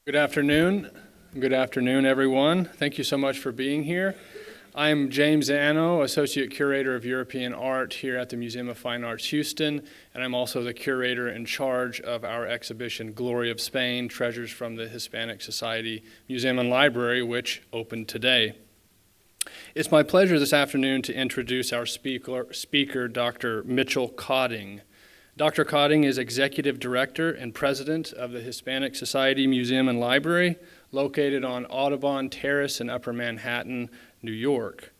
Good afternoon. Good afternoon, everyone. Thank you so much for being here. I'm James Anno, Associate Curator of European Art here at the Museum of Fine Arts, Houston, and I'm also the curator in charge of our exhibition, Glory of Spain, Treasures from the Hispanic Society Museum and Library, which opened today. It's my pleasure this afternoon to introduce our speaker, Dr. Mitchell Codding. Dr. Codding is Executive Director and President of the Hispanic Society Museum and Library, located on Audubon Terrace in Upper Manhattan, New York.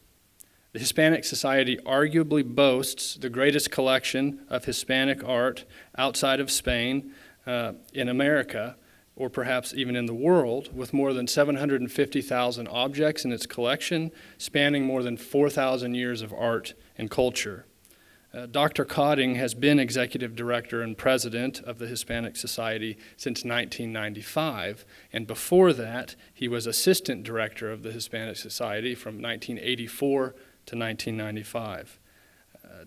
The Hispanic Society arguably boasts the greatest collection of Hispanic art outside of Spain in America, or perhaps even in the world, with more than 750,000 objects in its collection, spanning more than 4,000 years of art and culture. Dr. Codding has been Executive Director and President of the Hispanic Society since 1995, and before that, he was Assistant Director of the Hispanic Society from 1984 to 1995.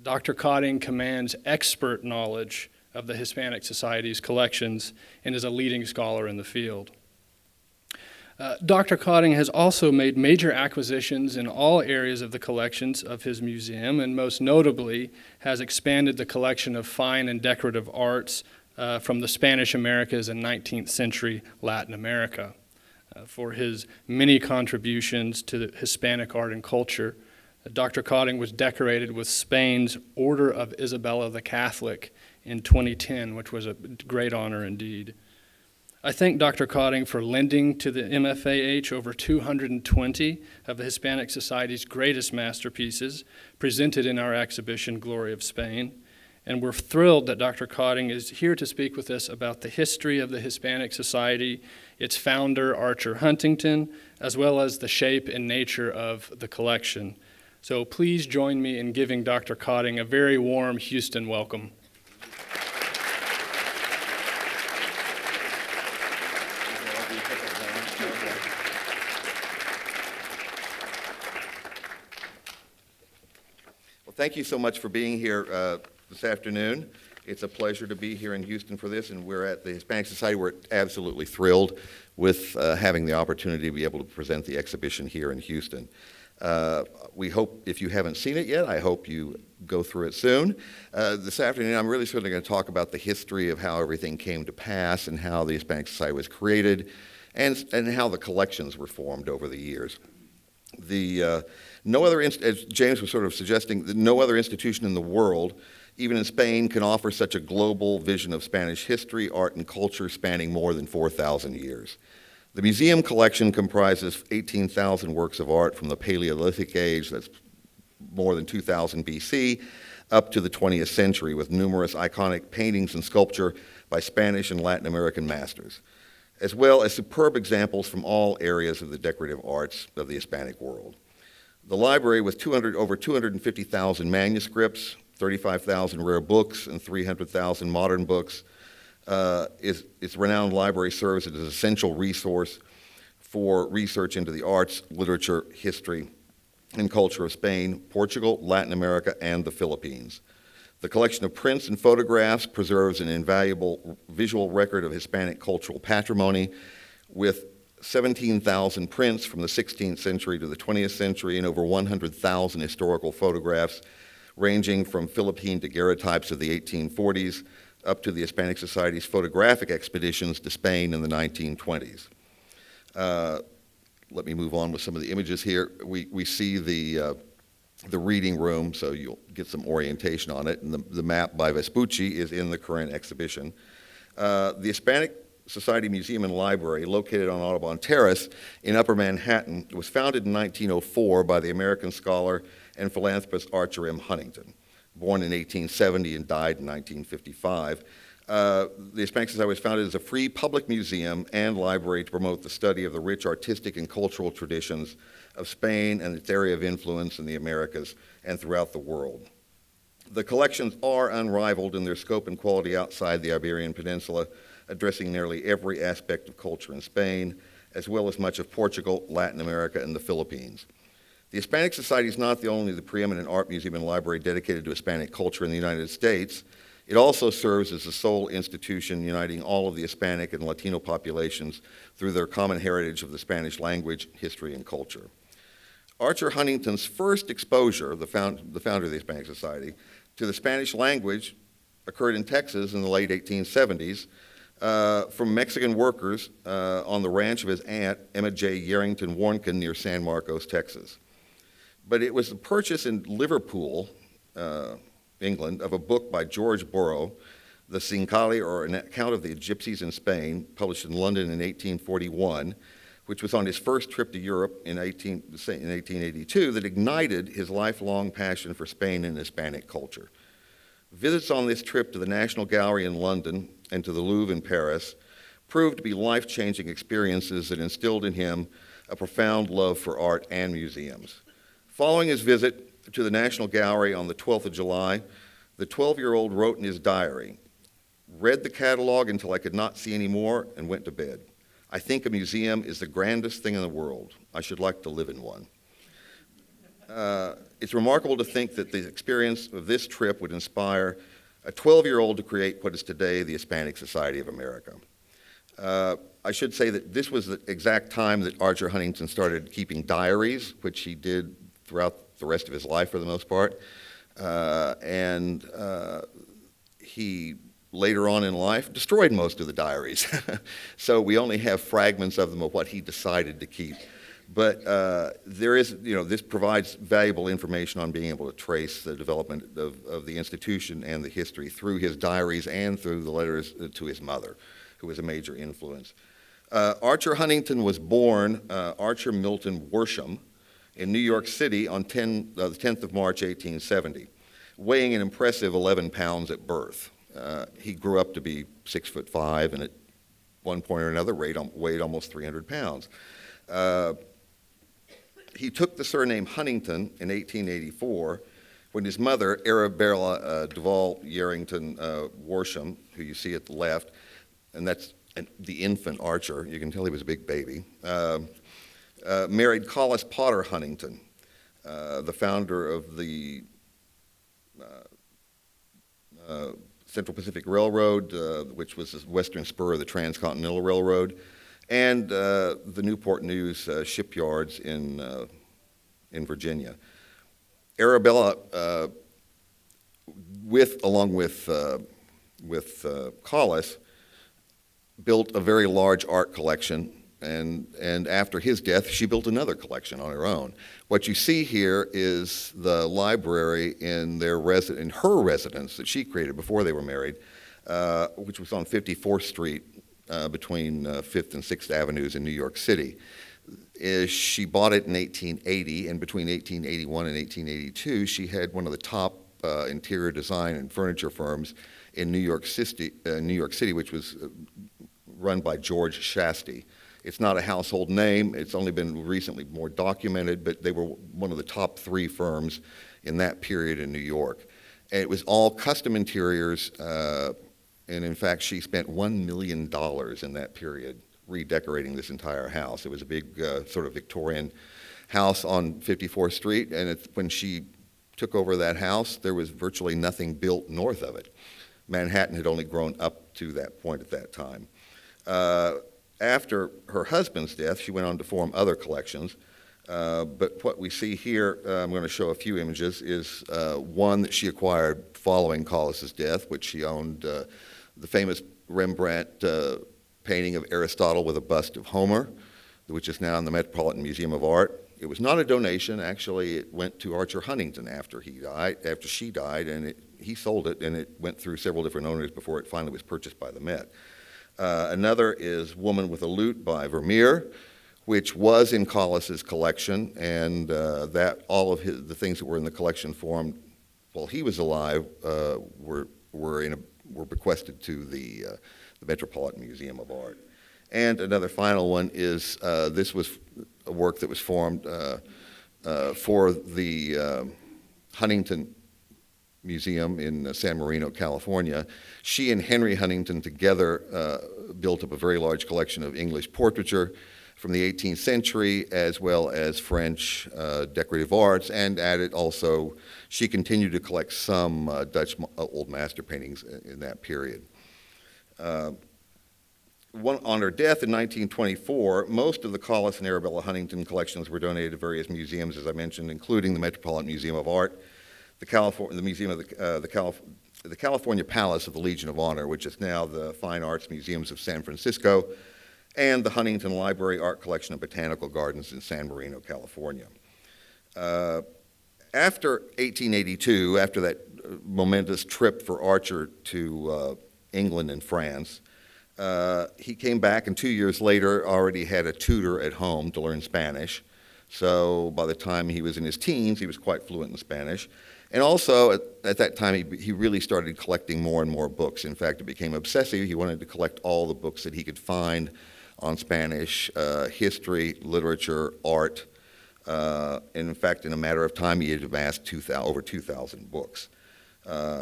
Dr. Codding commands expert knowledge of the Hispanic Society's collections and is a leading scholar in the field. Dr. Codding has also made major acquisitions in all areas of the collections of his museum, and most notably has expanded the collection of fine and decorative arts from the Spanish Americas and 19th century Latin America. For his many contributions to the Hispanic art and culture, Dr. Codding was decorated with Spain's Order of Isabella the Catholic in 2010, which was a great honor indeed. I thank Dr. Codding for lending to the MFAH over 220 of the Hispanic Society's greatest masterpieces presented in our exhibition, Glory of Spain. And we're thrilled that Dr. Codding is here to speak with us about the history of the Hispanic Society, its founder, Archer Huntington, as well as the shape and nature of the collection. So please join me in giving Dr. Codding a very warm Houston welcome. Thank you so much for being here this afternoon. It's a pleasure to be here in Houston for this, and we're at the Hispanic Society. We're absolutely thrilled with having the opportunity to be able to present the exhibition here in Houston. We hope, if you haven't seen it yet, I hope you go through it soon. This afternoon, I'm really certainly going to talk about the history of how everything came to pass and how the Hispanic Society was created and how the collections were formed over the years. No other, as James was sort of suggesting, no other institution in the world, even in Spain, can offer such a global vision of Spanish history, art, and culture spanning more than 4,000 years. The museum collection comprises 18,000 works of art from the Paleolithic age, that's more than 2000 BC, up to the 20th century, with numerous iconic paintings and sculpture by Spanish and Latin American masters, as well as superb examples from all areas of the decorative arts of the Hispanic world. The library, with over 250,000 manuscripts, 35,000 rare books, and 300,000 modern books, its renowned library serves as an essential resource for research into the arts, literature, history, and culture of Spain, Portugal, Latin America, and the Philippines. The collection of prints and photographs preserves an invaluable visual record of Hispanic cultural patrimony, with 17,000 prints from the 16th century to the 20th century and over 100,000 historical photographs ranging from Philippine daguerreotypes of the 1840s up to the Hispanic Society's photographic expeditions to Spain in the 1920s. Let me move on with some of the images here. We see the reading room, so you'll get some orientation on it, and the map by Vespucci is in the current exhibition. The Hispanic Society Museum and Library, located on Audubon Terrace in Upper Manhattan, was founded in 1904 by the American scholar and philanthropist Archer M. Huntington, born in 1870 and died in 1955. The Hispanic Society was founded as a free public museum and library to promote the study of the rich artistic and cultural traditions of Spain and its area of influence in the Americas and throughout the world. The collections are unrivaled in their scope and quality outside the Iberian Peninsula, addressing nearly every aspect of culture in Spain, as well as much of Portugal, Latin America, and the Philippines. The Hispanic Society is not only the preeminent art museum and library dedicated to Hispanic culture in the United States, It also serves as the sole institution uniting all of the Hispanic and Latino populations through their common heritage of the Spanish language, history, and culture. Archer Huntington's first exposure, the founder of the Hispanic Society, to the Spanish language occurred in Texas in the late 1870s from Mexican workers on the ranch of his aunt, Emma J. Yarrington Warnken, near San Marcos, Texas. But it was the purchase in Liverpool, England, of a book by George Borrow, The Cincali, or an account of the gypsies in Spain, published in London in 1841, which was on his first trip to Europe in 1882, that ignited his lifelong passion for Spain and Hispanic culture. Visits on this trip to the National Gallery in London and to the Louvre in Paris proved to be life-changing experiences that instilled in him a profound love for art and museums. Following his visit to the National Gallery on the 12th of July, the 12-year-old wrote in his diary, "Read the catalog until I could not see any more and went to bed. I think a museum is the grandest thing in the world. I should like to live in one." It's remarkable to think that the experience of this trip would inspire a 12-year-old to create what is today the Hispanic Society of America. I should say that this was the exact time that Archer Huntington started keeping diaries, which he did throughout the rest of his life for the most part. He later on in life destroyed most of the diaries. So we only have fragments of them of what he decided to keep. But this provides valuable information on being able to trace the development of the institution and the history through his diaries and through the letters to his mother, who was a major influence. Archer Huntington was born Archer Milton Worsham in New York City on the 10th of March, 1870, weighing an impressive 11 pounds at birth. He grew up to be 6'5", and at one point or another weighed almost 300 pounds. He took the surname Huntington in 1884 when his mother, Arabella Duval Yarrington Worsham, who you see at the left, and that's the infant Archer, you can tell he was a big baby, married Collis Potter Huntington, the founder of the Central Pacific Railroad, which was the western spur of the Transcontinental Railroad, and the Newport News shipyards in Virginia. Arabella, along with Collis, built a very large art collection, and after his death, she built another collection on her own. What you see here is the library in her residence that she created before they were married, which was on 54th Street between 5th and 6th Avenues in New York City. She bought it in 1880, and between 1881 and 1882, she had one of the top interior design and furniture firms in New York City, which was run by George Shasty. It's not a household name. It's only been recently more documented, but they were one of the top 3 firms in that period in New York. And it was all custom interiors, and in fact, she spent $1 million in that period redecorating this entire house. It was a big sort of Victorian house on 54th Street, and when she took over that house, there was virtually nothing built north of it. Manhattan had only grown up to that point at that time. After her husband's death, she went on to form other collections, but what we see here, I'm going to show a few images, is one that she acquired following Collis's death, which she owned the famous Rembrandt painting of Aristotle with a bust of Homer, which is now in the Metropolitan Museum of Art. It was not a donation. Actually, it went to Archer Huntington after she died, and he sold it, and it went through several different owners before it finally was purchased by the Met. Another is Woman with a Lute by Vermeer, which was in Collis's collection, and that all of the things that were in the collection formed while he was alive were bequested to the Metropolitan Museum of Art. And another final one is this was a work that was formed for the Huntington Museum in San Marino, California. She and Henry Huntington together built up a very large collection of English portraiture from the 18th century, as well as French decorative arts, and added also, she continued to collect some Dutch old master paintings in that period. On her death in 1924, most of the Collis and Arabella Huntington collections were donated to various museums, as I mentioned, including the Metropolitan Museum of Art, the Museum of the California Palace of the Legion of Honor, which is now the Fine Arts Museums of San Francisco, and the Huntington Library Art Collection of Botanical Gardens in San Marino, California. After 1882, after that momentous trip for Archer to England and France, he came back, and 2 years later already had a tutor at home to learn Spanish. So by the time he was in his teens, he was quite fluent in Spanish. And also, at that time, he really started collecting more and more books. In fact, it became obsessive. He wanted to collect all the books that he could find on Spanish history, literature, art. And in fact, in a matter of time, he had amassed over 2,000 books.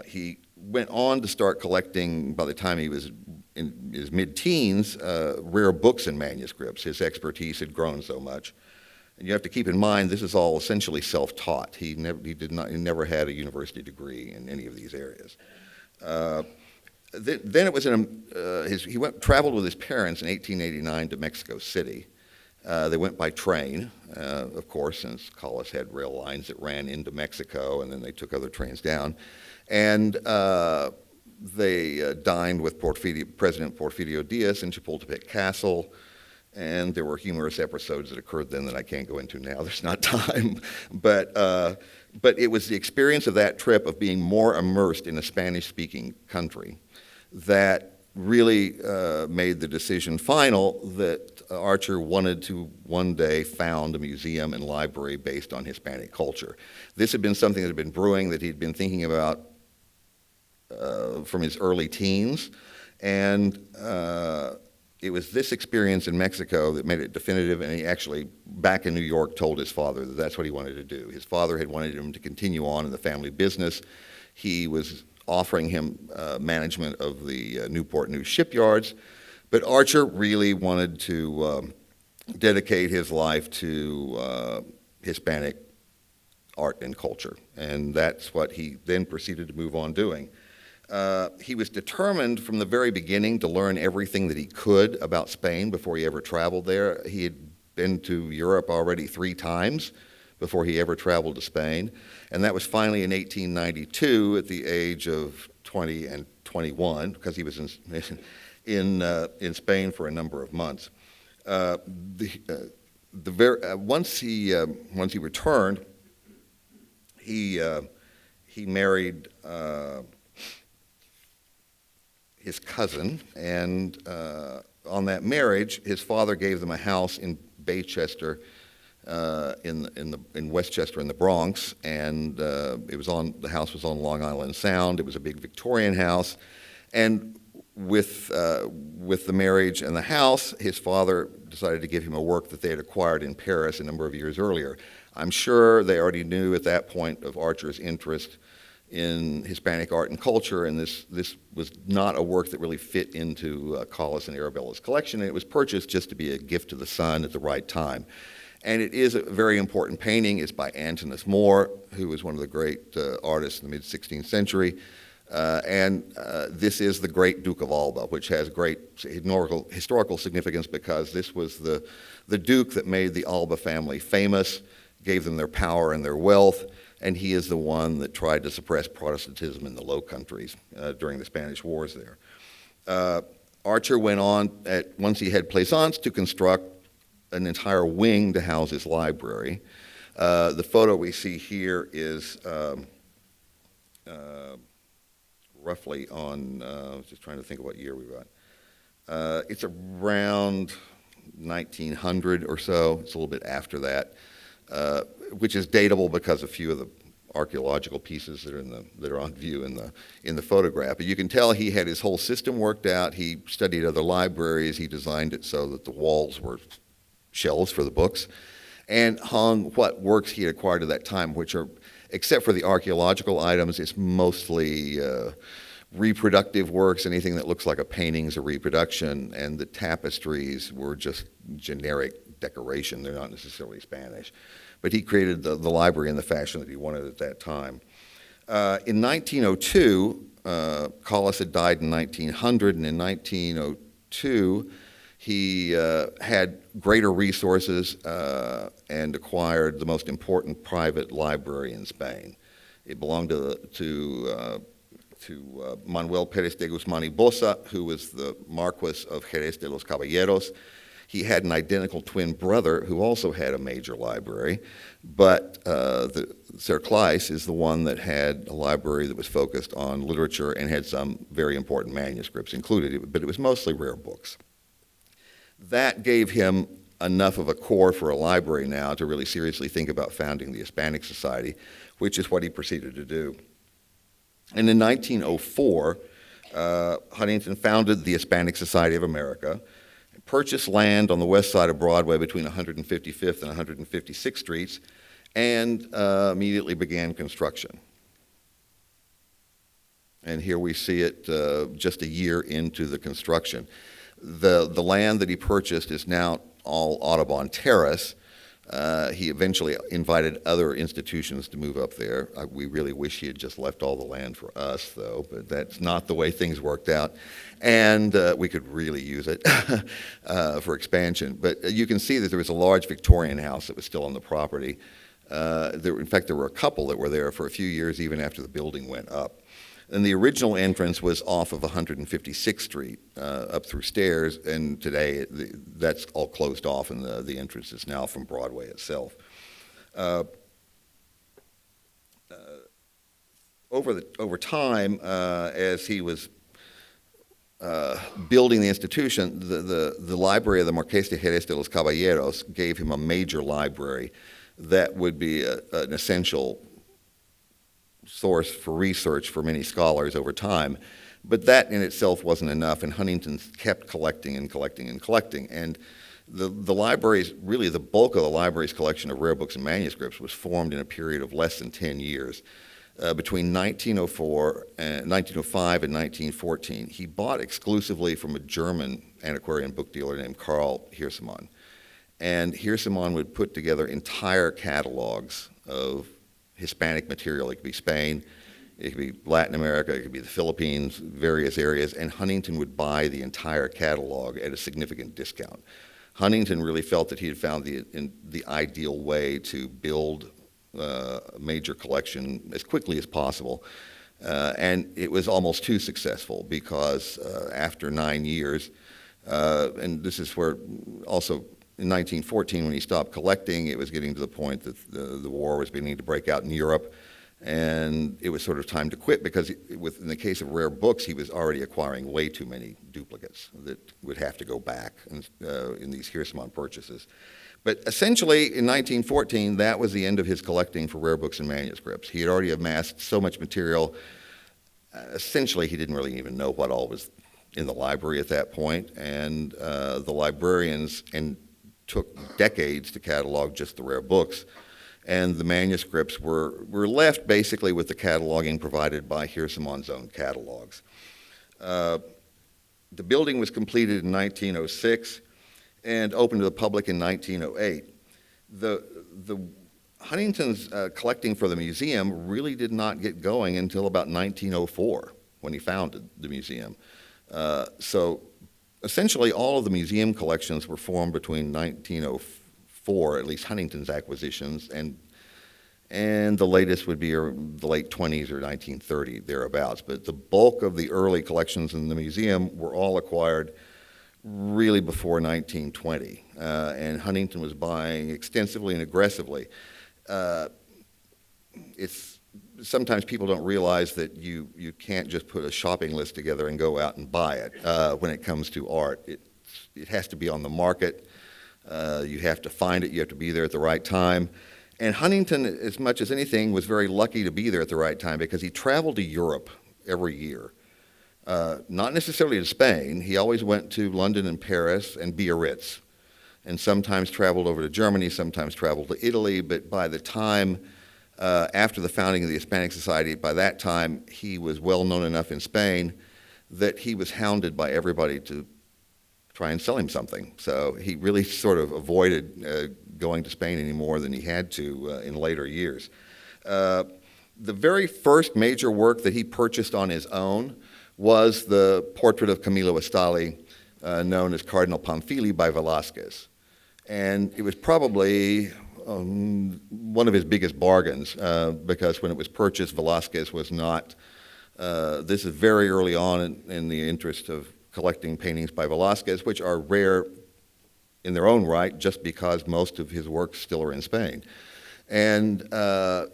He went on to start collecting, by the time he was in his mid-teens, rare books and manuscripts. His expertise had grown so much. And you have to keep in mind, this is all essentially self-taught. He never had a university degree in any of these areas. Then it was he traveled with his parents in 1889 to Mexico City. They went by train, of course, since Collis had rail lines that ran into Mexico, and then they took other trains down. And they dined with President Porfirio Diaz in Chapultepec Castle. And there were humorous episodes that occurred then that I can't go into now. There's not time. But it was the experience of that trip of being more immersed in a Spanish-speaking country that really made the decision final that Archer wanted to one day found a museum and library based on Hispanic culture. This had been something that had been brewing, that he'd been thinking about from his early teens. And it was this experience in Mexico that made it definitive, and he actually, back in New York, told his father that that's what he wanted to do. His father had wanted him to continue on in the family business. He was offering him management of the Newport News shipyards, but Archer really wanted to dedicate his life to Hispanic art and culture, and that's what he then proceeded to move on doing. He was determined from the very beginning to learn everything that he could about Spain before he ever traveled there. He had been to Europe already 3 times before he ever traveled to Spain. And that was finally in 1892 at the age of 20 and 21, because he was in Spain for a number of months. Once he returned, he married his cousin, and on that marriage, his father gave them a house in Baychester, in Westchester in the Bronx, and the house was on Long Island Sound. It was a big Victorian house, and with the marriage and the house, his father decided to give him a work that they had acquired in Paris a number of years earlier. I'm sure they already knew at that point of Archer's interest in Hispanic art and culture, and this was not a work that really fit into Collis and Arabella's collection, and it was purchased just to be a gift to the son at the right time. And it is a very important painting. It's by Antonis More, who was one of the great artists in the mid-16th century, and this is the great Duke of Alba, which has great historical significance because this was the Duke that made the Alba family famous, gave them their power and their wealth, and he is the one that tried to suppress Protestantism in the Low Countries during the Spanish Wars there. Archer went on, once he had Plaisance, to construct an entire wing to house his library. The photo we see here is roughly on, I was just trying to think of what year we got. It's around 1900 or so. It's a little bit after that. Which is datable because a few of the archaeological pieces that are on view in the photograph. But you can tell he had his whole system worked out. He studied other libraries. He designed it so that the walls were shelves for the books, and hung what works he had acquired at that time, which are, except for the archaeological items, it's mostly reproductive works, anything that looks like a painting is a reproduction, and the tapestries were just generic decoration. They're not necessarily Spanish. But he created the library in the fashion that he wanted at that time. In 1902, Collis had died in 1900, and in 1902, he had greater resources and acquired the most important private library in Spain. It belonged to Manuel Pérez de Guzmán y Bossa, who was the Marquis of Jerez de los Caballeros. He had an identical twin brother who also had a major library, but the Cerclais is the one that had a library that was focused on literature and had some very important manuscripts included, but it was mostly rare books. That gave him enough of a core for a library now to really seriously think about founding the Hispanic Society, which is what he proceeded to do. And in 1904, Huntington founded the Hispanic Society of America, purchased land on the west side of Broadway between 155th and 156th Streets, and immediately began construction. And here we see it just a year into the construction. The land that he purchased is now all Audubon Terrace. He eventually invited other institutions to move up there. We really wish he had just left all the land for us, though, but that's not the way things worked out. And we could really use it for expansion. But you can see that there was a large Victorian house that was still on the property. In fact, there were a couple that were there for a few years, even after the building went up. And the original entrance was off of 156th Street, up through stairs, and today that's all closed off, and the entrance is now from Broadway itself. Over time, as he was building the institution, the library of the Marqués de Jerez de los Caballeros gave him a major library that would be an essential source for research for many scholars over time. But that in itself wasn't enough, and Huntington kept collecting and collecting and collecting. And the library's, really the bulk of the library's collection of rare books and manuscripts was formed in a period of less than 10 years. Between 1905 and 1914, he bought exclusively from a German antiquarian book dealer named Karl Hirsemann. And Hirsemann would put together entire catalogs of Hispanic material. It could be Spain, it could be Latin America, it could be the Philippines, various areas, and Huntington would buy the entire catalog at a significant discount. Huntington really felt that he had found the ideal way to build a major collection as quickly as possible, and it was almost too successful because after 9 years, and this is where also in 1914, when he stopped collecting, it was getting to the point that the war was beginning to break out in Europe, and it was sort of time to quit because in the case of rare books, he was already acquiring way too many duplicates that would have to go back in these Hirsemann purchases. But essentially, in 1914, that was the end of his collecting for rare books and manuscripts. He had already amassed so much material, essentially he didn't really even know what all was in the library at that point, and the librarians took decades to catalog just the rare books, and the manuscripts were left basically with the cataloging provided by Hirsemann's own catalogs. The building was completed in 1906 and opened to the public in 1908. The Huntington's collecting for the museum really did not get going until about 1904 when he founded the museum. So essentially, all of the museum collections were formed between 1904, at least Huntington's acquisitions, and the latest would be the late 20s or 1930, thereabouts. But the bulk of the early collections in the museum were all acquired really before 1920, and Huntington was buying extensively and aggressively. Sometimes people don't realize that you can't just put a shopping list together and go out and buy it when it comes to art. It has to be on the market. You have to find it. You have to be there at the right time. And Huntington, as much as anything, was very lucky to be there at the right time because he traveled to Europe every year. Not necessarily to Spain. He always went to London and Paris and Biarritz, and sometimes traveled over to Germany, sometimes traveled to Italy, but by the time after the founding of the Hispanic Society. By that time, he was well known enough in Spain that he was hounded by everybody to try and sell him something. So he really sort of avoided going to Spain any more than he had to in later years. The very first major work that he purchased on his own was the portrait of Camilo Estali, known as Cardinal Pamphili by Velasquez. And it was probably one of his biggest bargains, because when it was purchased, Velasquez was not, this is very early on in the interest of collecting paintings by Velasquez, which are rare in their own right, just because most of his works still are in Spain. And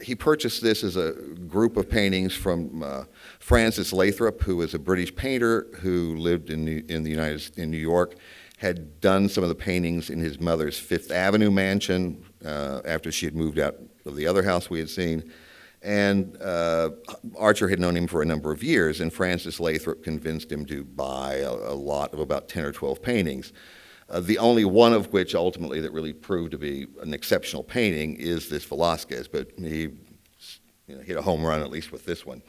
he purchased this as a group of paintings from Francis Lathrop, who was a British painter who lived in New York, had done some of the paintings in his mother's Fifth Avenue mansion after she had moved out of the other house we had seen. And Archer had known him for a number of years, and Francis Lathrop convinced him to buy a lot of about 10 or 12 paintings. The only one of which ultimately that really proved to be an exceptional painting is this Velasquez, but he hit a home run at least with this one.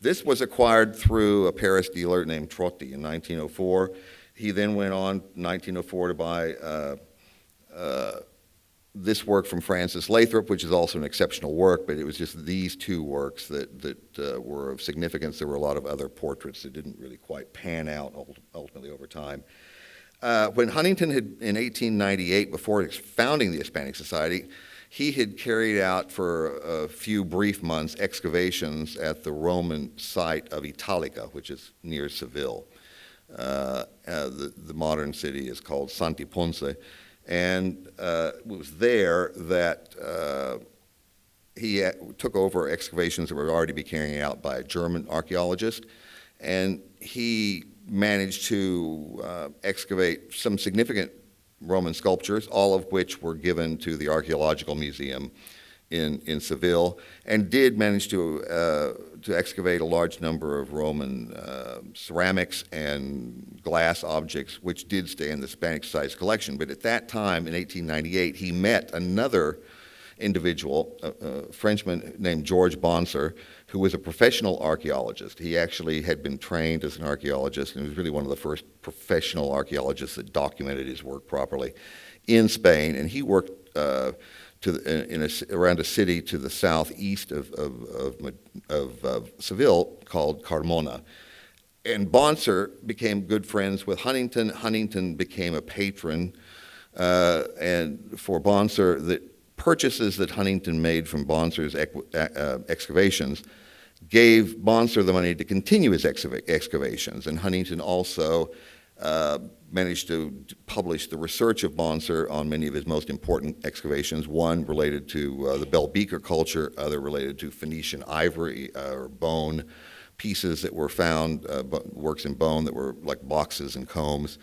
This was acquired through a Paris dealer named Trotti in 1904. He then went on in 1904 to buy this work from Francis Lathrop, which is also an exceptional work, but it was just these two works that were of significance. There were a lot of other portraits that didn't really quite pan out ultimately over time. When Huntington had, in 1898, before founding the Hispanic Society, he had carried out for a few brief months excavations at the Roman site of Italica, which is near Seville. The modern city is called Santi Ponce, and it was there that he took over excavations that were already being carried out by a German archaeologist, and he managed to excavate some significant Roman sculptures, all of which were given to the Archaeological Museum in Seville, and did manage to excavate a large number of Roman ceramics and glass objects, which did stay in the Hispanic Society's collection. But at that time, in 1898, he met another individual, a Frenchman named George Bonser, who was a professional archaeologist. He actually had been trained as an archaeologist, and was really one of the first professional archaeologists that documented his work properly in Spain. And he worked around a city to the southeast of Seville called Carmona. And Bonser became good friends with Huntington. Huntington became a patron, and for Bonser, the purchases that Huntington made from Bonser's excavations gave Bonser the money to continue his excavations. And Huntington also managed to publish the research of Bonser on many of his most important excavations, one related to the Billbeaker culture, other related to Phoenician ivory or bone pieces that were found, works in bone that were like boxes and combs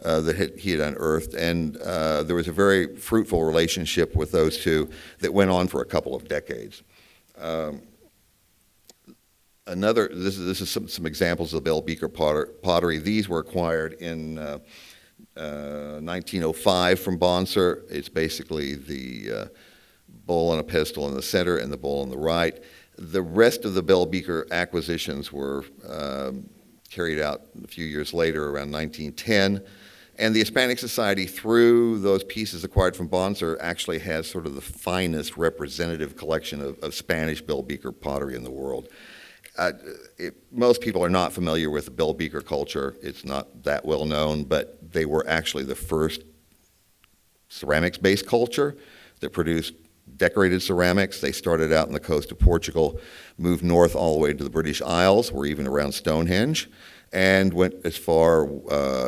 that he had unearthed. And there was a very fruitful relationship with those two that went on for a couple of decades. This is some examples of Billbeaker pottery. These were acquired in 1905 from Bonser. It's basically the bowl on a pedestal in the center and the bowl on the right. The rest of the Billbeaker acquisitions were carried out a few years later, around 1910. And the Hispanic Society, through those pieces acquired from Bonser, actually has sort of the finest representative collection of Spanish Billbeaker pottery in the world. Most people are not familiar with the Billbeaker culture. It's not that well known, but they were actually the first ceramics-based culture that produced decorated ceramics. They started out on the coast of Portugal, moved north all the way to the British Isles, or even around Stonehenge, and went as far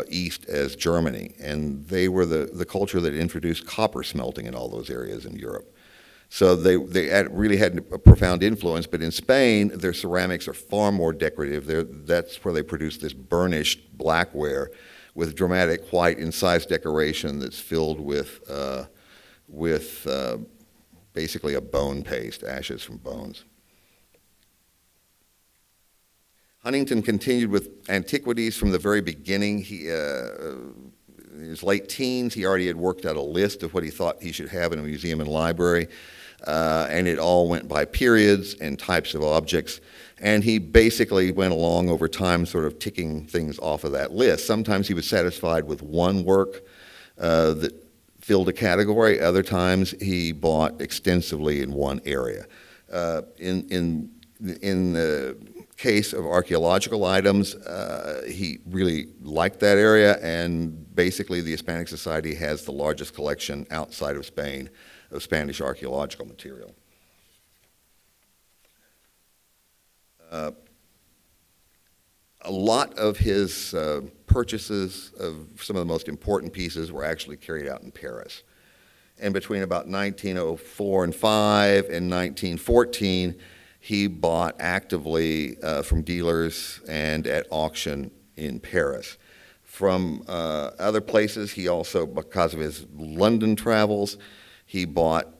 east as Germany. And they were the culture that introduced copper smelting in all those areas in Europe. So they really had a profound influence, but in Spain, their ceramics are far more decorative. That's where they produce this burnished blackware with dramatic white incised decoration that's filled with basically a bone paste, ashes from bones. Huntington continued with antiquities from the very beginning. his late teens, he already had worked out a list of what he thought he should have in a museum and library, and it all went by periods and types of objects. And he basically went along over time sort of ticking things off of that list. Sometimes he was satisfied with one work that filled a category. Other times he bought extensively in one area. In the case of archaeological items, he really liked that area, and basically the Hispanic Society has the largest collection outside of Spain of Spanish archaeological material. A lot of his purchases of some of the most important pieces were actually carried out in Paris. And between about 1904 and 5 and 1914, he bought actively from dealers and at auction in Paris. From other places, he also, because of his London travels, he bought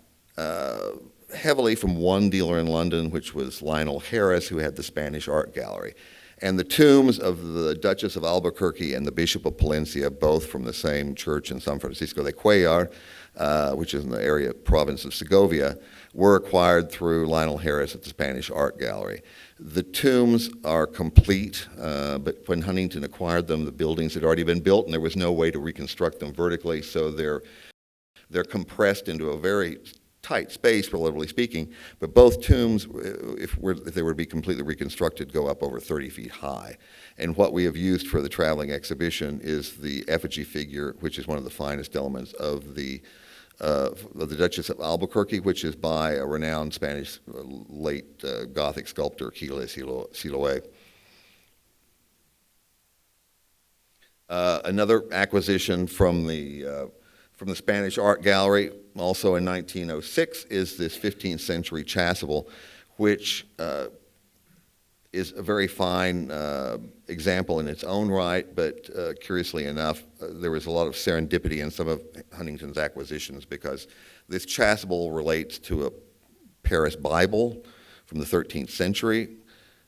heavily from one dealer in London, which was Lionel Harris, who had the Spanish Art Gallery. And the tombs of the Duchess of Albuquerque and the Bishop of Palencia, both from the same church in San Francisco de Cuellar, which is in the area province of Segovia, were acquired through Lionel Harris at the Spanish Art Gallery. The tombs are complete, but when Huntington acquired them, the buildings had already been built and there was no way to reconstruct them vertically, so they're compressed into a very tight space, relatively speaking, but both tombs, if they were to be completely reconstructed, go up over 30 feet high. And what we have used for the traveling exhibition is the effigy figure, which is one of the finest elements of the Duchess of Albuquerque, which is by a renowned Spanish late Gothic sculptor, Sirois. Another acquisition from the Spanish Art Gallery, also in 1906, is this 15th century chasuble, which is a very fine example in its own right, but curiously enough, there was a lot of serendipity in some of Huntington's acquisitions, because this chasuble relates to a Paris Bible from the 13th century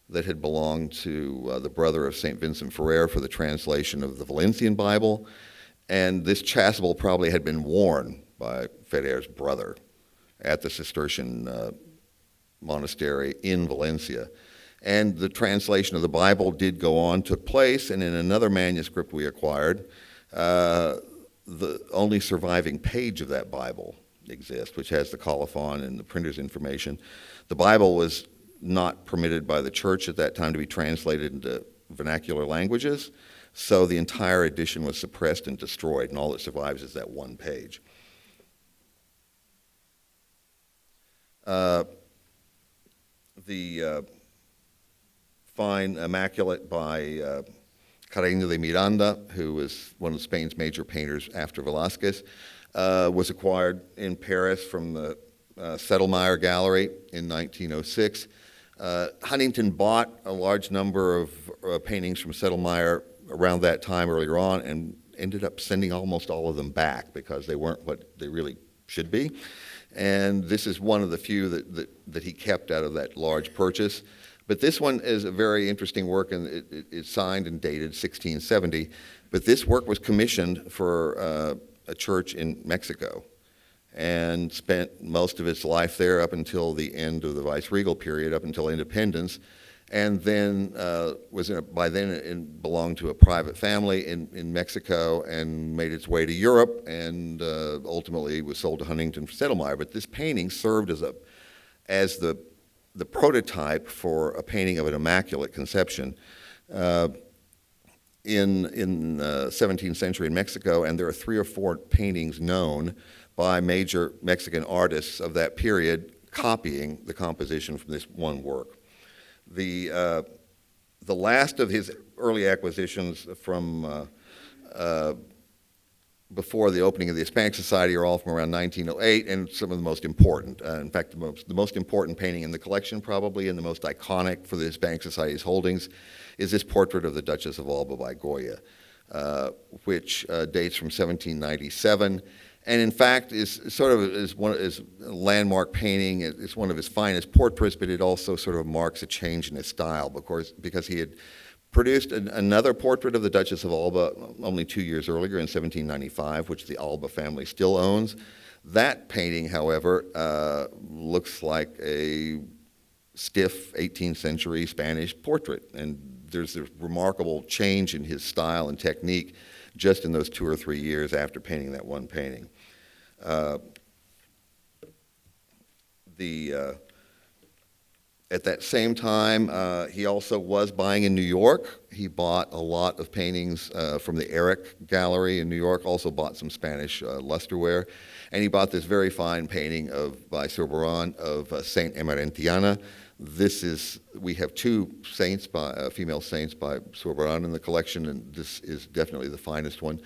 that had belonged to the brother of St. Vincent Ferrer for the translation of the Valencian Bible. And this chasuble probably had been worn by Ferrer's brother at the Cistercian monastery in Valencia. And the translation of the Bible did go on, took place, and in another manuscript we acquired, the only surviving page of that Bible exists, which has the colophon and the printer's information. The Bible was not permitted by the church at that time to be translated into vernacular languages, so the entire edition was suppressed and destroyed, and all that survives is that one page. The fine Immaculate by Carreño de Miranda, who was one of Spain's major painters after Velasquez, was acquired in Paris from the Sedlmayr Gallery in 1906. Huntington bought a large number of paintings from Sedlmayr around that time earlier on, and ended up sending almost all of them back because they weren't what they really should be. And this is one of the few that he kept out of that large purchase. But this one is a very interesting work, and it's signed and dated 1670. But this work was commissioned for a church in Mexico, and spent most of its life there up until the end of the viceregal period, up until independence. And then by then it belonged to a private family in Mexico, and made its way to Europe, and ultimately was sold to Huntington for Sedlmayr. But this painting served as the prototype for a painting of an Immaculate Conception in the 17th century in Mexico, and there are 3 or 4 paintings known by major Mexican artists of that period copying the composition from this one work. The last of his early acquisitions from before the opening of the Hispanic Society are all from around 1908, and some of the most important. In fact, the most important painting in the collection, probably, and the most iconic for the Hispanic Society's holdings, is this portrait of the Duchess of Alba by Goya, which dates from 1797. And in fact, is a landmark painting. It's one of his finest portraits, but it also sort of marks a change in his style, because he had produced another portrait of the Duchess of Alba only 2 years earlier in 1795, which the Alba family still owns. That painting, however, looks like a stiff 18th century Spanish portrait, and there's a remarkable change in his style and technique just in those 2 or 3 years after painting that one painting. At that same time, he also was buying in New York. He bought a lot of paintings from the Eric Gallery in New York, also bought some Spanish lusterware, and he bought this very fine painting by Zurbarán of Saint Emerentiana. We have 2 saints, female saints by Zurbarán in the collection, and this is definitely the finest one.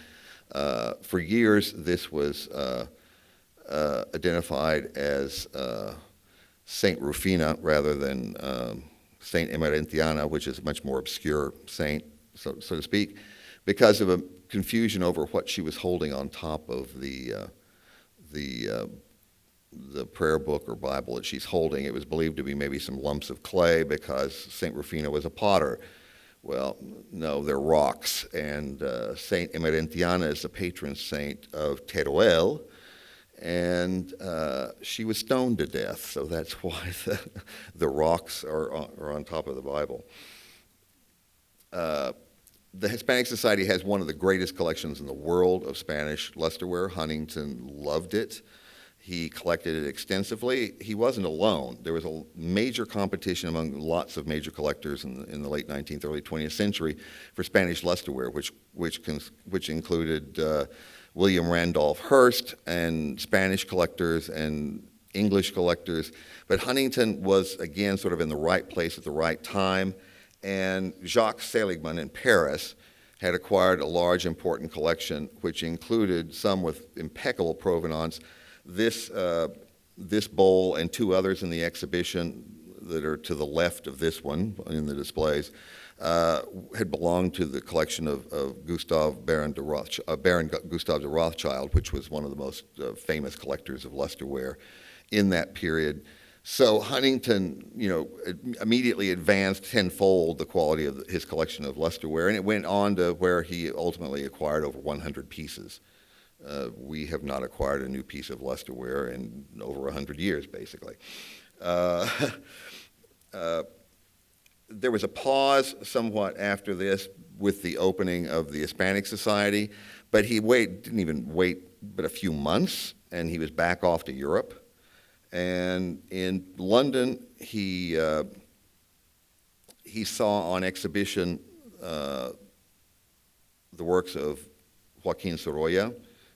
For years, this was identified as Saint Rufina rather than Saint Emerentiana, which is a much more obscure saint, so to speak, because of a confusion over what she was holding on top of the prayer book or Bible that she's holding. It was believed to be maybe some lumps of clay because Saint Rufina was a potter. Well, no, they're rocks, and Saint Emerentiana is the patron saint of Teruel, and she was stoned to death, so that's why the rocks are on top of the Bible. The Hispanic Society has one of the greatest collections in the world of Spanish lusterware. Huntington loved it. He collected it extensively. He wasn't alone. There was a major competition among lots of major collectors in the late 19th, early 20th century for Spanish lusterware, which included William Randolph Hearst and Spanish collectors and English collectors. But Huntington was, again, sort of in the right place at the right time. And Jacques Seligman in Paris had acquired a large, important collection, which included some with impeccable provenance. This bowl and 2 others in the exhibition that are to the left of this one in the displays had belonged to the collection of Baron Gustav de Rothschild, which was one of the most famous collectors of lusterware in that period. So Huntington, immediately advanced tenfold the quality of his collection of lusterware, and it went on to where he ultimately acquired over 100 pieces. We have not acquired a new piece of lusterware in over 100 years, basically. There was a pause somewhat after this with the opening of the Hispanic Society, but he didn't even wait but a few months, and he was back off to Europe. And in London, he saw on exhibition the works of Joaquin Sorolla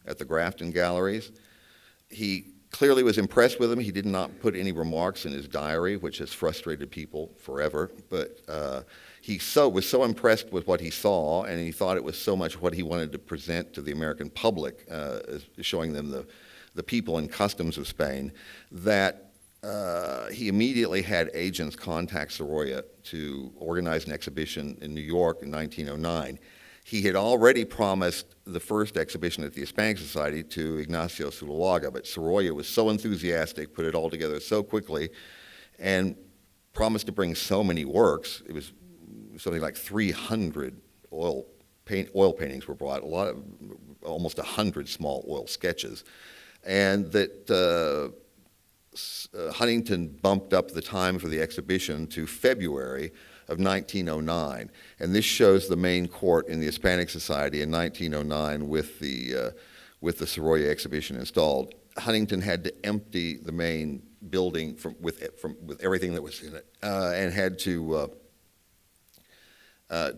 at the Grafton Galleries. He clearly was impressed with them. He did not put any remarks in his diary, which has frustrated people forever, but he was so impressed with what he saw, and he thought it was so much what he wanted to present to the American public, showing them the people and customs of Spain, that he immediately had agents contact Sorolla to organize an exhibition in New York in 1909. He had already promised the first exhibition at the Hispanic Society to Ignacio Zuluaga, but Sorolla was so enthusiastic, put it all together so quickly, and promised to bring so many works. It was something like 300 oil paintings were brought, almost 100 small oil sketches, and that Huntington bumped up the time for the exhibition to February of 1909, and this shows the main court in the Hispanic Society in 1909 with the Sirois Exhibition installed. Huntington had to empty the main building with everything that was in it, and had to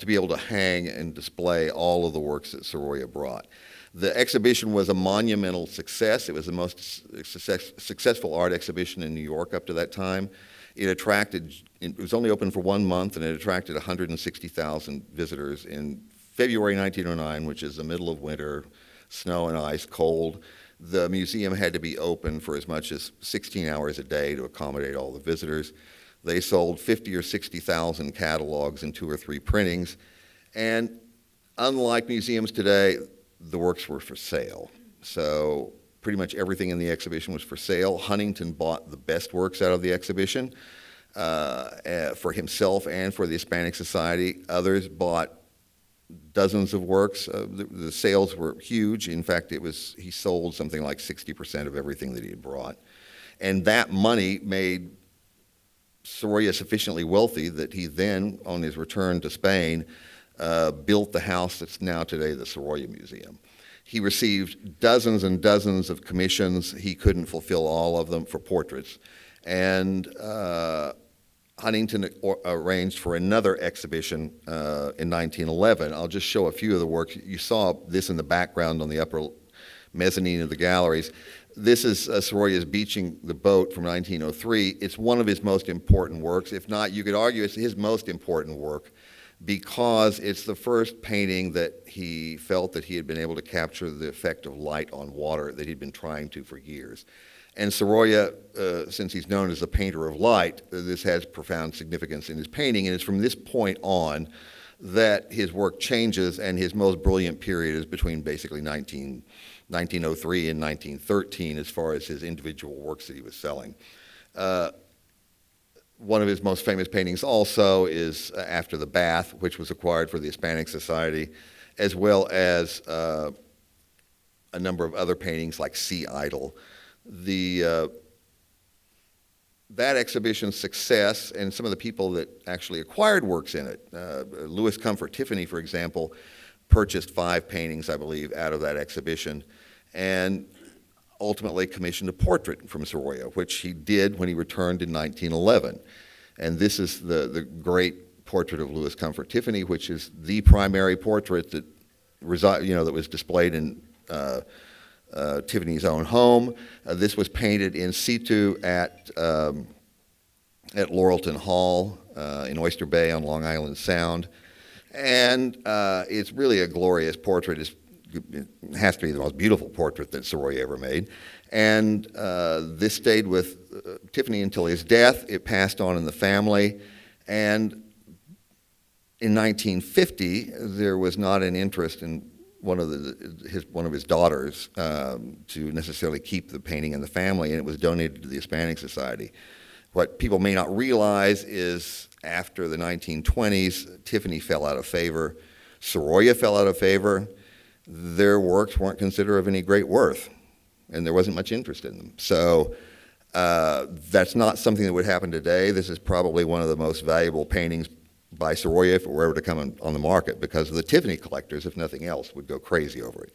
be able to hang and display all of the works that Sorolla brought. The exhibition was a monumental success. It was the most successful art exhibition in New York up to that time. It was only open for 1 month, and it attracted 160,000 visitors in February 1909, which is the middle of winter, snow and ice, cold. The museum had to be open for as much as 16 hours a day to accommodate all the visitors. They sold 50 or 60,000 catalogs and 2 or 3 printings, and unlike museums today, the works were for sale. So pretty much everything in the exhibition was for sale. Huntington bought the best works out of the exhibition. for himself and for the Hispanic Society. Others bought dozens of works. The sales were huge. In fact, he sold something like 60% of everything that he had brought. And that money made Soria sufficiently wealthy that he then, on his return to Spain, built the house that's now today the Soria Museum. He received dozens and dozens of commissions. He couldn't fulfill all of them for portraits. And Huntington arranged for another exhibition in 1911. I'll just show a few of the works. You saw this in the background on the upper mezzanine of the galleries. This is Soroya's Beaching the Boat from 1903. It's one of his most important works. If not, you could argue it's his most important work because it's the first painting that he felt that he had been able to capture the effect of light on water that he'd been trying to for years. And Soroya, since he's known as a painter of light, this has profound significance in his painting, and it's from this point on that his work changes, and his most brilliant period is between basically 1903 and 1913 as far as his individual works that he was selling. One of his most famous paintings also is After the Bath, which was acquired for the Hispanic Society, as well as a number of other paintings like Sea Idol. That exhibition's success and some of the people that actually acquired works in it, Louis Comfort Tiffany, for example, purchased 5 paintings, I believe, out of that exhibition, and ultimately commissioned a portrait from Soria, which he did when he returned in 1911. And this is the great portrait of Louis Comfort Tiffany, which is the primary portrait that that was displayed in Tiffany's own home. This was painted in situ at Laurelton Hall in Oyster Bay on Long Island Sound. And it's really a glorious portrait. It has to be the most beautiful portrait that Soria ever made. And this stayed with Tiffany until his death. It passed on in the family. And in 1950, there was not an interest in one of his daughters to necessarily keep the painting in the family, and it was donated to the Hispanic Society. What people may not realize is after the 1920s, Tiffany fell out of favor, Soria fell out of favor. Their works weren't considered of any great worth, and there wasn't much interest in them. So that's not something that would happen today. This is probably one of the most valuable paintings by Soria if it were ever to come on the market, because the Tiffany collectors, if nothing else, would go crazy over it.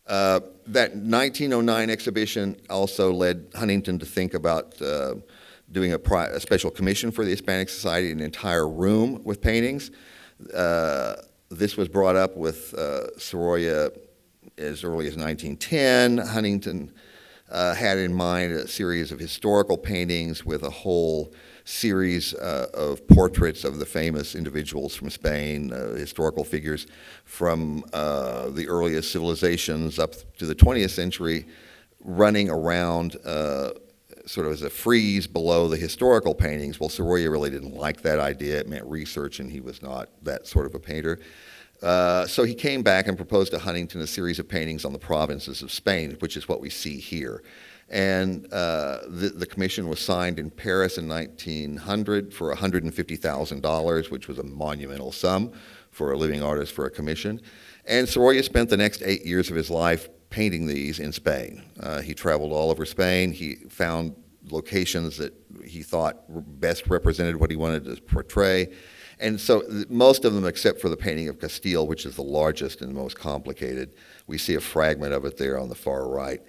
That 1909 exhibition also led Huntington to think about doing a special commission for the Hispanic Society, an entire room with paintings. This was brought up with Soria as early as 1910. Huntington had in mind a series of historical paintings with a whole series of portraits of the famous individuals from Spain, historical figures from the earliest civilizations up to the 20th century, running around sort of as a frieze below the historical paintings. Well, Soria really didn't like that idea. It meant research, and he was not that sort of a painter. So he came back and proposed to Huntington a series of paintings on the provinces of Spain, which is what we see here. And the commission was signed in Paris in 1900 for $150,000, which was a monumental sum for a living artist for a commission. And Soria spent the next 8 years of his life painting these in Spain. He traveled all over Spain. He found locations that he thought best represented what he wanted to portray. And so most of them, except for the painting of Castile, which is the largest and most complicated, we see a fragment of it there on the far right.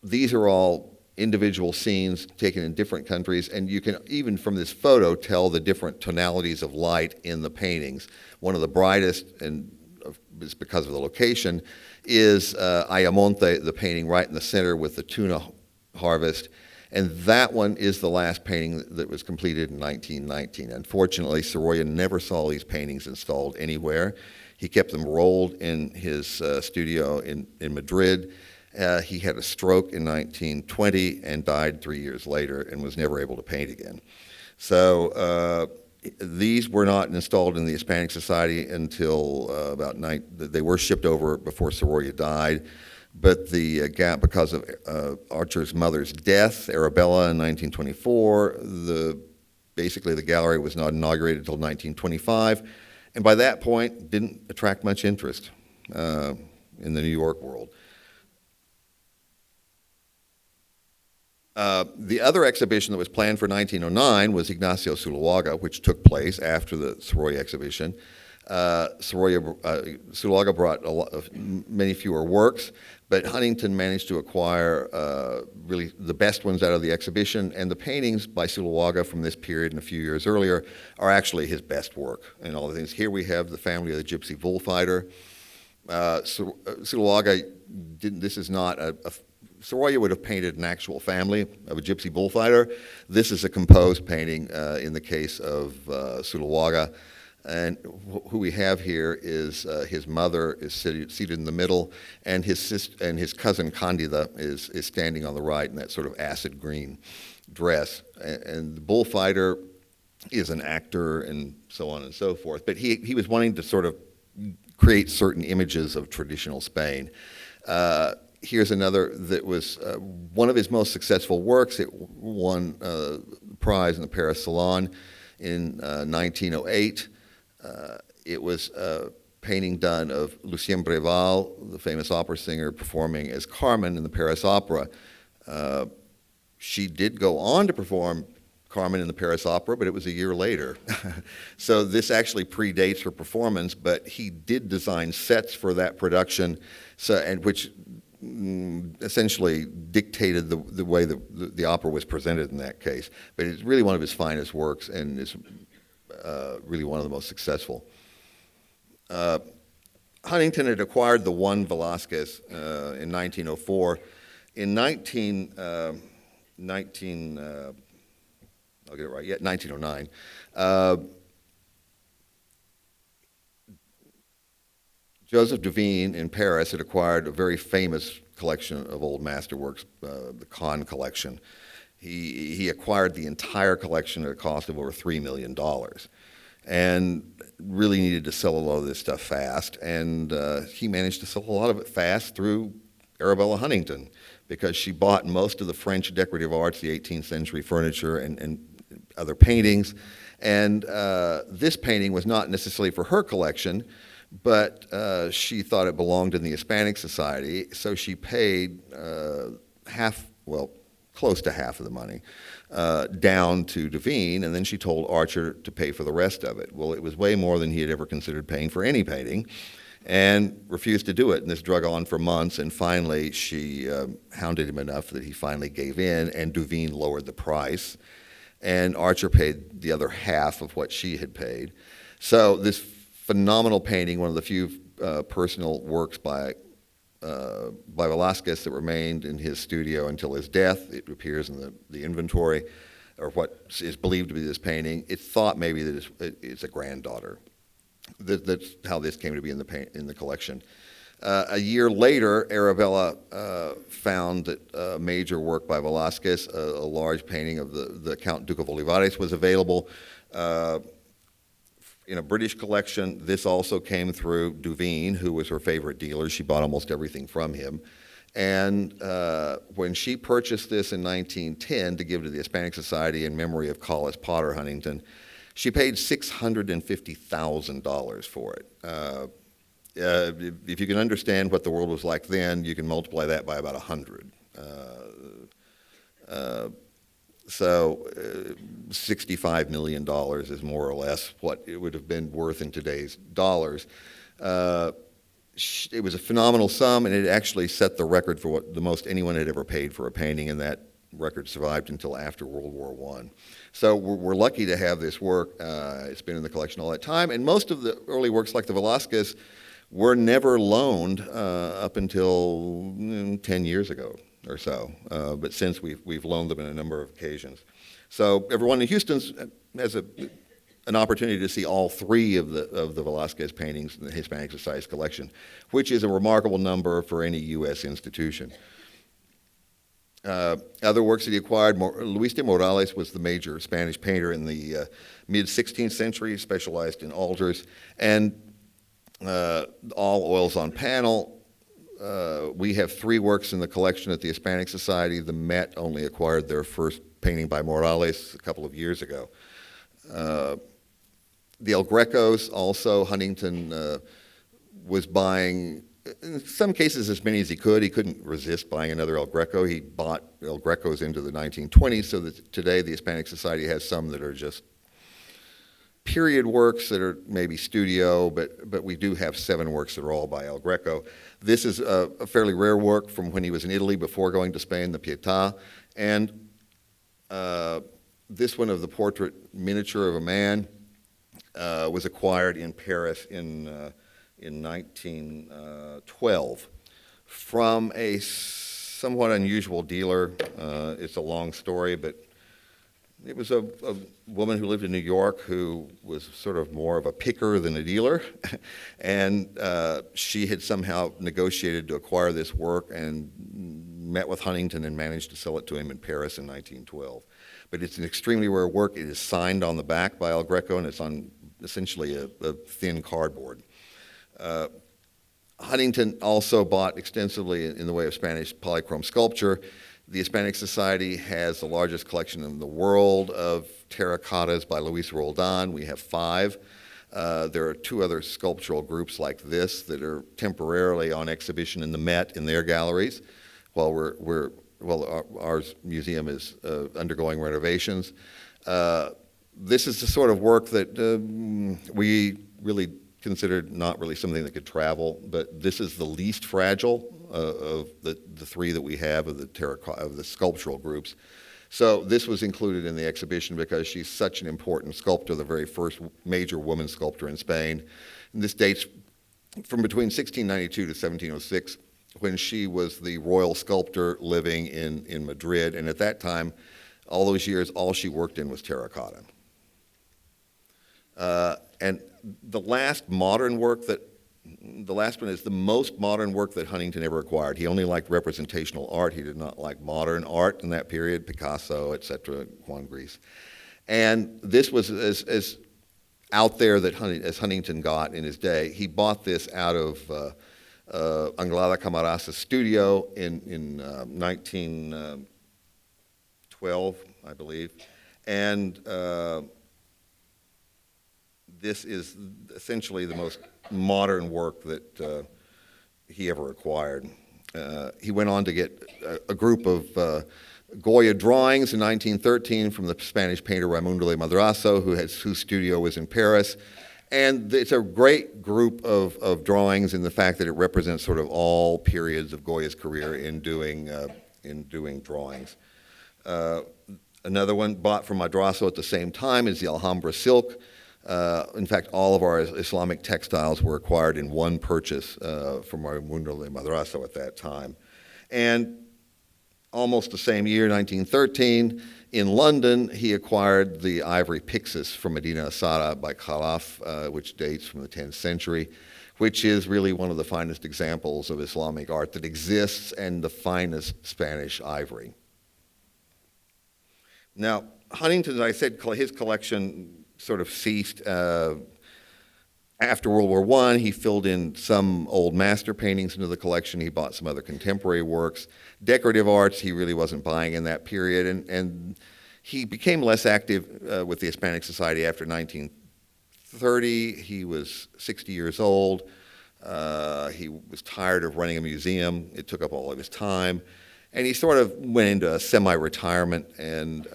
These are all individual scenes taken in different countries, and you can even from this photo tell the different tonalities of light in the paintings. One of the brightest, and it's because of the location, is Ayamonte, the painting right in the center with the tuna harvest. And that one is the last painting that was completed in 1919. Unfortunately, Soria never saw these paintings installed anywhere. He kept them rolled in his studio in Madrid. He had a stroke in 1920 and died 3 years later and was never able to paint again. So these were not installed in the Hispanic Society until they were shipped over before Soria died. but the gap, because of Archer's mother's death, Arabella, in 1924, basically the gallery was not inaugurated until 1925, and by that point didn't attract much interest in the New York world. The other exhibition that was planned for 1909 was Ignacio Zuluaga, which took place after the Sirois Exhibition. Zuluaga brought many fewer works, but Huntington managed to acquire really the best ones out of the exhibition, and the paintings by Zuluaga from this period and a few years earlier are actually his best work and all the things. Here we have the family of the gypsy bullfighter. Zuluaga this is not Soria would have painted an actual family of a gypsy bullfighter. This is a composed painting in the case of Zuluaga. And who we have here is his mother is seated in the middle, and his cousin Candida is standing on the right in that sort of acid green dress. And the bullfighter is an actor and so on and so forth. But he was wanting to sort of create certain images of traditional Spain. Here's another that was one of his most successful works. It won the prize in the Paris Salon in 1908. It was a painting done of Lucia Val, the famous opera singer, performing as Carmen in the Paris Opera. She did go on to perform Carmen in the Paris Opera, but it was a year later. So this actually predates her performance, but he did design sets for that production, which essentially dictated the way the opera was presented in that case. But it's really one of his finest works, and is really one of the most successful. Huntington had acquired the one Velasquez in 1904. In 1909, Joseph Duveen in Paris had acquired a very famous collection of old masterworks, the Kahn collection. He acquired the entire collection at a cost of over $3 million, and really needed to sell a lot of this stuff fast. And he managed to sell a lot of it fast through Arabella Huntington, because she bought most of the French decorative arts, the 18th century furniture and other paintings. And this painting was not necessarily for her collection, but she thought it belonged in the Hispanic Society, so she paid close to half of the money down to Duveen, and then she told Archer to pay for the rest of it. Well, it was way more than he had ever considered paying for any painting, and refused to do it. And this drug on for months, and finally she hounded him enough that he finally gave in, and Duveen lowered the price, and Archer paid the other half of what she had paid. So this phenomenal painting, one of the few personal works by Velasquez that remained in his studio until his death. It appears in the inventory, or what is believed to be this painting. It's thought maybe that it's a granddaughter. That's how this came to be in the collection. A year later, Arabella found that a major work by Velasquez, a large painting of the Count Dooku of Wadis, was available in a British collection. This also came through Duveen, who was her favorite dealer. She bought almost everything from him. And when she purchased this in 1910 to give to the Hispanic Society in memory of Collis Potter Huntington, she paid $650,000 for it. If you can understand what the world was like then, you can multiply that by about 100. So $65 million is more or less what it would have been worth in today's dollars. It was a phenomenal sum, and it actually set the record for what the most anyone had ever paid for a painting, and that record survived until after World War I. So we're lucky to have this work. It's been in the collection all that time, and most of the early works, like the Velasquez, were never loaned up until 10 years ago or so. But since we've loaned them in a number of occasions. So everyone in Houston has an opportunity to see all three of the Velasquez paintings in the Hispanic Society's collection, which is a remarkable number for any U.S. institution. Other works that he acquired, Luis de Morales was the major Spanish painter in the mid-16th century, specialized in altars, and all oils on panel. we have 3 works in the collection at the Hispanic Society. The Met only acquired their first painting by Morales a couple of years ago. The El Grecos also, Huntington was buying, in some cases, as many as he could. He couldn't resist buying another El Greco. He bought El Grecos into the 1920s, so that today the Hispanic Society has some that are just period works that are maybe studio, but we do have 7 works that are all by El Greco. This is a fairly rare work from when he was in Italy before going to Spain, the Pieta, and this one of the portrait miniature of a man was acquired in Paris in 1912 from a somewhat unusual dealer. It's a long story, but it was a woman who lived in New York who was sort of more of a picker than a dealer, and she had somehow negotiated to acquire this work and met with Huntington and managed to sell it to him in Paris in 1912. But it's an extremely rare work. It is signed on the back by El Greco, and it's on essentially a thin cardboard. Huntington also bought extensively in the way of Spanish polychrome sculpture. The Hispanic Society has the largest collection in the world of terracottas by Luis Roldan. We have 5. There are 2 other sculptural groups like this that are temporarily on exhibition in the Met in their galleries, while our museum is undergoing renovations. This is the sort of work that we really considered not really something that could travel, but this is the least fragile of the 3 that we have of the sculptural groups. So this was included in the exhibition because she's such an important sculptor, the very first major woman sculptor in Spain. And this dates from between 1692 to 1706, when she was the royal sculptor living in Madrid. And at that time, all those years, all she worked in was terracotta. And the last one is the most modern work that Huntington ever acquired. He only liked representational art. He did not like modern art in that period, Picasso, etc., Juan Gris. And this was as out there as Huntington got in his day. He bought this out of Anglada Camarasa's studio in 1912, I believe. And this is essentially the most modern work that he ever acquired. He went on to get a group of Goya drawings in 1913 from the Spanish painter Raimundo de Madrazo, whose studio was in Paris. And it's a great group of drawings in the fact that it represents sort of all periods of Goya's career in doing drawings. Another one bought from Madrazo at the same time is the Alhambra silk. In fact, all of our Islamic textiles were acquired in one purchase from Raimundo de Madrazo at that time. And almost the same year, 1913, in London, he acquired the ivory pyxis from Medina Asara by Khalaf, which dates from the 10th century, which is really one of the finest examples of Islamic art that exists and the finest Spanish ivory. Now, Huntington, as I said, his collection sort of ceased after World War I. He filled in some old master paintings into the collection. He bought some other contemporary works. Decorative arts he really wasn't buying in that period, and he became less active with the Hispanic Society after 1930. He was 60 years old. He was tired of running a museum. It took up all of his time. And he sort of went into a semi-retirement and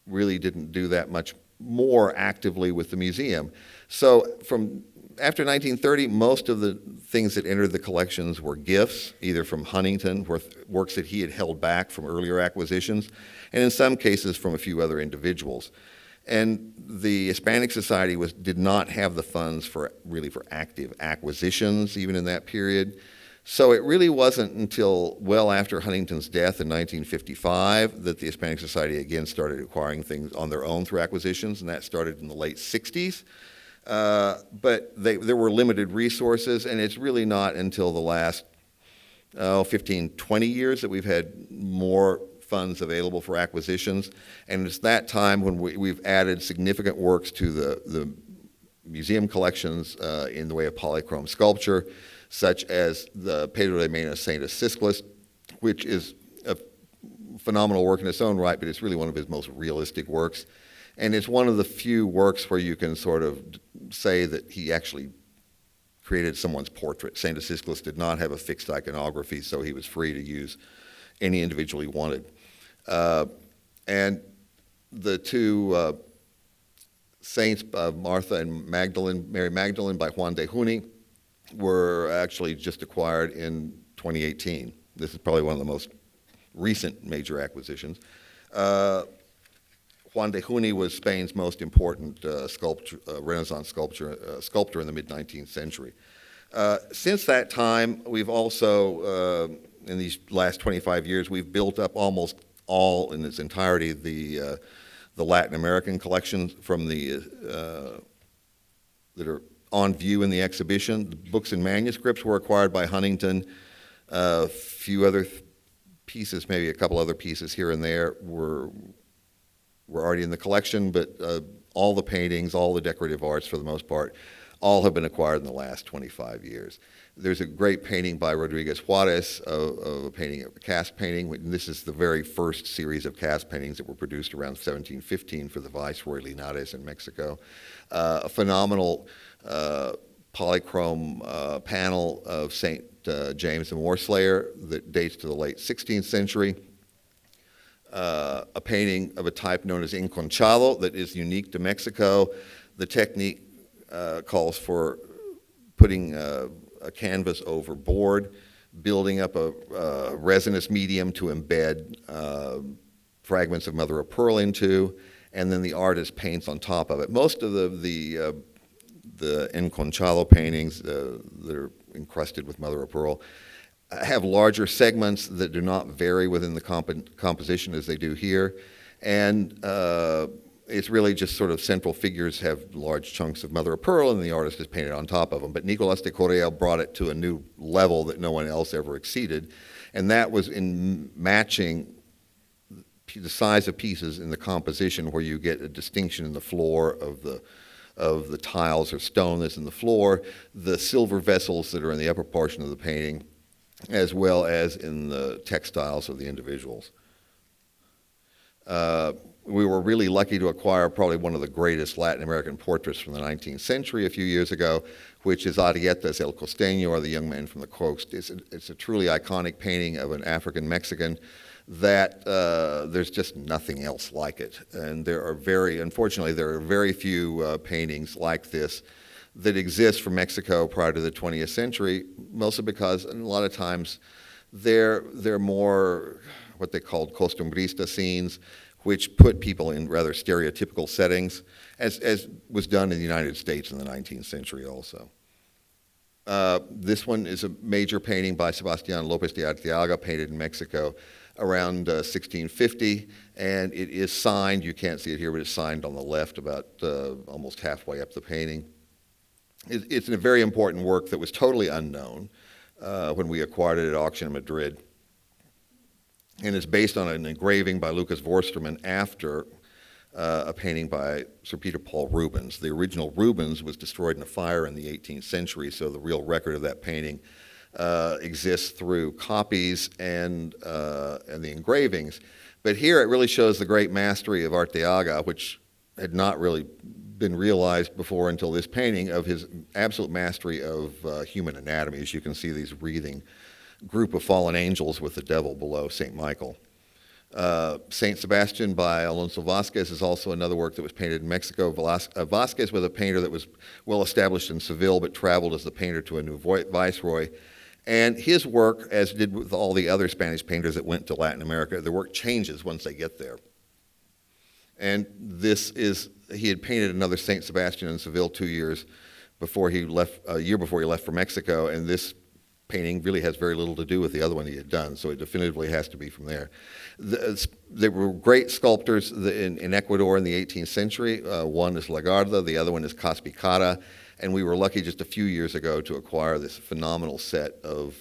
really didn't do that much more actively with the museum. So from after 1930, most of the things that entered the collections were gifts, either from Huntington, works that he had held back from earlier acquisitions, and in some cases from a few other individuals. And the Hispanic Society did not have the funds for active acquisitions, even in that period. So it really wasn't until well after Huntington's death in 1955 that the Hispanic Society again started acquiring things on their own through acquisitions, and that started in the late 60s. But there were limited resources, and it's really not until the last 15, 20 years that we've had more funds available for acquisitions. And it's that time when we've added significant works to the museum collections in the way of polychrome sculpture. such as the Pedro de Mena Saint Asisclus, which is a phenomenal work in its own right, but it's really one of his most realistic works. And it's one of the few works where you can sort of say that he actually created someone's portrait. Saint Asisclus did not have a fixed iconography, so he was free to use any individual he wanted. And the two saints, Martha and Magdalene, Mary Magdalene by Juan de Juni, were actually just acquired in 2018. This is probably one of the most recent major acquisitions. Juan de Juni was Spain's most important Renaissance sculptor in the mid-19th century. Since that time, we've also, in these last 25 years, we've built up almost all in its entirety the Latin American collections from that are on view in the exhibition. The books and manuscripts were acquired by Huntington. A few other pieces, maybe a couple other pieces here and there were already in the collection, but all the paintings, all the decorative arts for the most part, all have been acquired in the last 25 years. There's a great painting by Rodriguez Wadis of a cast painting. This is the very first series of cast paintings that were produced around 1715 for the Viceroy Linares in Mexico. A phenomenal polychrome panel of St. James the Moorslayer that dates to the late 16th century. A painting of a type known as enconchado that is unique to Mexico. The technique calls for putting a canvas over board, building up a resinous medium to embed fragments of mother-of-pearl into, and then the artist paints on top of it. Most of the enconchado paintings that are encrusted with mother-of-pearl have larger segments that do not vary within the composition as they do here. And it's really just sort of central figures have large chunks of mother-of-pearl and the artist is painted on top of them. But Nicolas de Correa brought it to a new level that no one else ever exceeded. And that was in matching the size of pieces in the composition where you get a distinction in the floor of the tiles or stone that's in the floor, the silver vessels that are in the upper portion of the painting, as well as in the textiles of the individuals. We were really lucky to acquire probably one of the greatest Latin American portraits from the 19th century a few years ago, which is Arrieta's El Costeño, or the Young Man from the Coast. It's a truly iconic painting of an African-Mexican that there's just nothing else like it. And unfortunately, there are very few paintings like this that exist from Mexico prior to the 20th century, mostly because a lot of times they're more what they called costumbrista scenes, which put people in rather stereotypical settings, as was done in the United States in the 19th century also. This one is a major painting by Sebastian Lopez de Arteaga, painted in Mexico around 1650, and it is signed. You can't see it here, but it's signed on the left about almost halfway up the painting. It's a very important work that was totally unknown when we acquired it at auction in Madrid. And it's based on an engraving by Lucas Vorsterman after a painting by Sir Peter Paul Rubens. The original Rubens was destroyed in a fire in the 18th century, so the real record of that painting exists through copies and the engravings. But here it really shows the great mastery of Arteaga, which had not really been realized before until this painting, of his absolute mastery of human anatomy. As you can see, these wreathing group of fallen angels with the devil below St. Michael. St. Sebastian by Alonso Velazquez is also another work that was painted in Mexico. Velazquez was a painter that was well established in Seville but traveled as the painter to a new viceroy. And his work, as did with all the other Spanish painters that went to Latin America, their work changes once they get there. And he had painted another St. Sebastian in Seville 2 years before he left, a year before he left for Mexico, and this painting really has very little to do with the other one he had done, so it definitively has to be from there. There were great sculptors in Ecuador in the 18th century. One is Legarda, the other one is Pieta, and we were lucky just a few years ago to acquire this phenomenal set of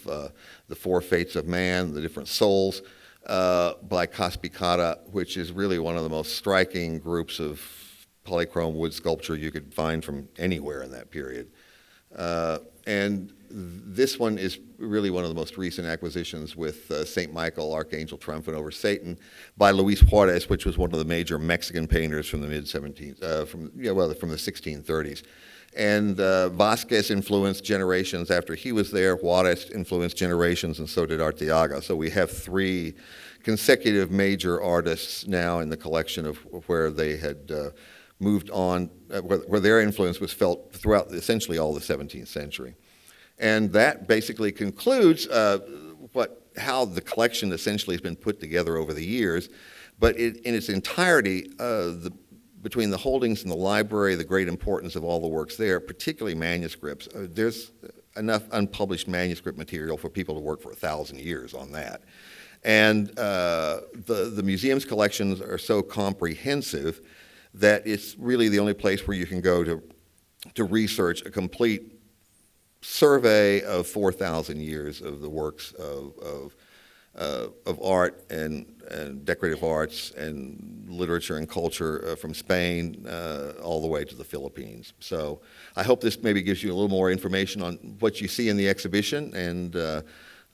the Four Fates of Man, the different souls, by Pieta, which is really one of the most striking groups of polychrome wood sculpture you could find from anywhere in that period. And this one is really one of the most recent acquisitions with St. Michael, Archangel Triumphant over Satan by Luis Juarez, which was one of the major Mexican painters from the mid-17th, from the 1630s. And Velasquez influenced generations after he was there. Juarez influenced generations, and so did Arteaga. So we have three consecutive major artists now in the collection of where they had moved on, where their influence was felt throughout essentially all the 17th century. And that basically concludes how the collection essentially has been put together over the years. But in its entirety, between the holdings in the library, the great importance of all the works there, particularly manuscripts, there's enough unpublished manuscript material for people to work for 1,000 years on that. And the museum's collections are so comprehensive that it's really the only place where you can go to research a complete survey of 4,000 years of the works of art and decorative arts and literature and culture from Spain all the way to the Philippines. So I hope this maybe gives you a little more information on what you see in the exhibition, and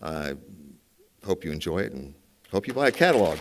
I hope you enjoy it and hope you buy a catalog.